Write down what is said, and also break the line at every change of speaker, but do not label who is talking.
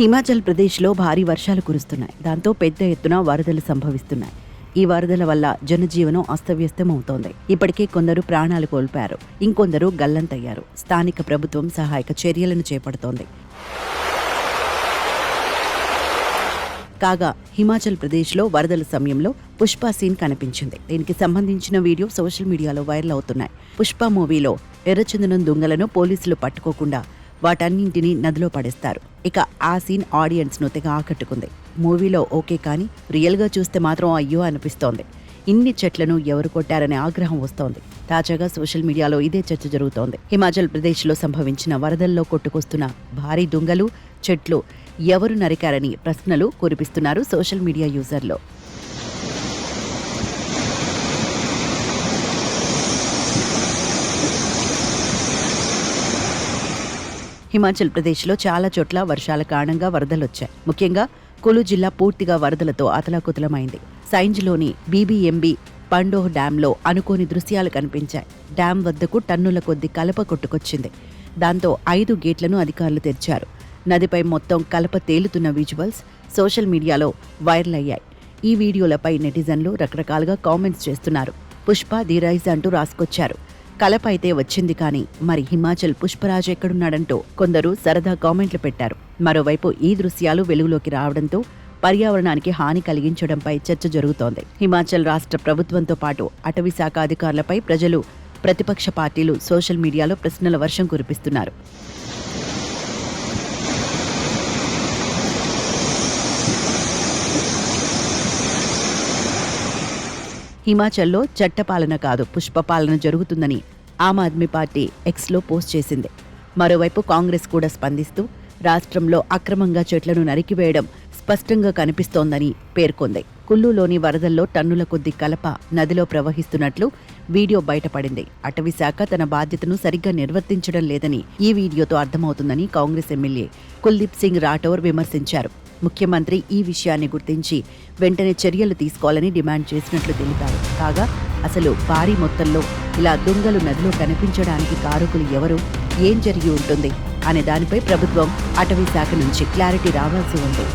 హిమాచల్ ప్రదేశ్లో భారీ వర్షాలు కురుస్తున్నాయి. దాంతో పెద్ద ఎత్తున వరదలు సంభవిస్తున్నాయి. ఈ వరదల వల్ల జనజీవనం అస్తవ్యస్తమవుతోంది. ఇప్పటికే కొందరు ప్రాణాలు కోల్పోయారు, ఇంకొందరు గల్లంతయ్యారు. స్థానిక ప్రభుత్వం సహాయక చర్యలను చేపడుతోంది. కాగా హిమాచల్ ప్రదేశ్లో వరదల సమయంలో పుష్ప సీన్ కనిపించింది. దీనికి సంబంధించిన వీడియో సోషల్ మీడియాలో వైరల్ అవుతున్నాయి. పుష్ప మూవీలో ఎర్రచందనం దొంగలను పోలీసులు పట్టుకోకుండా వాటన్నింటినీ నదిలో పడేస్తారు. ఇక ఆ సీన్ ఆడియన్స్ ను తెగ ఆకట్టుకుంది. మూవీలో ఓకే, కానీ రియల్గా చూస్తే మాత్రం అయ్యో అనిపిస్తోంది. ఇన్ని చెట్లను ఎవరు కొట్టారనే ఆగ్రహం వస్తోంది. తాజాగా సోషల్ మీడియాలో ఇదే చర్చ జరుగుతోంది. హిమాచల్ ప్రదేశ్లో సంభవించిన వరదల్లో కొట్టుకొస్తున్న భారీ దుంగలు, చెట్లు ఎవరు నరికారని ప్రశ్నలు కురిపిస్తున్నారు సోషల్ మీడియా యూజర్లు. హిమాచల్ ప్రదేశ్లో చాలా చోట్ల వర్షాల కారణంగా వరదలొచ్చాయి. ముఖ్యంగా కులు జిల్లా పూర్తిగా వరదలతో అతలాకుతలమైంది. సైంజ్లోని బీబీఎంబీ పండోహ్ డ్యాంలో అనుకోని దృశ్యాలు కనిపించాయి. డ్యాం వద్దకు టన్నుల కొద్ది కలప కొట్టుకొచ్చింది. దాంతో 5 గేట్లను అధికారులు తెరిచారు. నదిపై మొత్తం కలప తేలుతున్న విజువల్స్ సోషల్ మీడియాలో వైరల్ అయ్యాయి. ఈ వీడియోలపై నెటిజన్లు రకరకాలుగా కామెంట్స్ చేస్తున్నారు. పుష్ప ది రైజ్ అంటూ రాసుకొచ్చారు. కలప అయితే వచ్చింది, కానీ మరి హిమాచల్ పుష్పరాజ్ ఎక్కడున్నాడంటూ కొందరు సరదా కామెంట్లు పెట్టారు. మరోవైపు ఈ దృశ్యాలు వెలుగులోకి రావడంతో పర్యావరణానికి హాని కలిగించడంపై చర్చ జరుగుతోంది. హిమాచల్ రాష్ట్ర ప్రభుత్వంతో పాటు అటవీ శాఖ అధికారులపై ప్రజలు, ప్రతిపక్ష పార్టీలు సోషల్ మీడియాలో ప్రశ్నల వర్షం కురిపిస్తున్నారు. హిమాచల్లో చట్టపాలన కాదు, పుష్పపాలన జరుగుతుందని ఆమ్ ఆద్మీ పార్టీ ఎక్స్లో పోస్ట్ చేసింది. మరోవైపు కాంగ్రెస్ కూడా స్పందిస్తూ రాష్ట్రంలో అక్రమంగా చెట్లను నరికివేయడం స్పష్టంగా కనిపిస్తోందని పేర్కొంది. కుల్లులోని వరదల్లో టన్నుల కొద్ది కలప నదిలో ప్రవహిస్తున్నట్లు వీడియో బయటపడింది. అటవీ శాఖ తన బాధ్యతను సరిగ్గా నిర్వర్తించడం లేదని ఈ వీడియోతో అర్థమవుతుందని కాంగ్రెస్ ఎమ్మెల్యే కుల్దీప్ సింగ్ రాఠౌర్ విమర్శించారు. ముఖ్యమంత్రి ఈ విషయాన్ని గుర్తించి వెంటనే చర్యలు తీసుకోవాలని డిమాండ్ చేసినట్లు తెలిపారు. కాగా అసలు భారీ మొత్తంలో ఇలా దొంగలు నదిలో కనిపించడానికి కారకులు ఎవరు, ఏం జరిగి ఉంటుంది అనే దానిపై ప్రభుత్వం, అటవీ శాఖ నుంచి క్లారిటీ రావాల్సి ఉంది.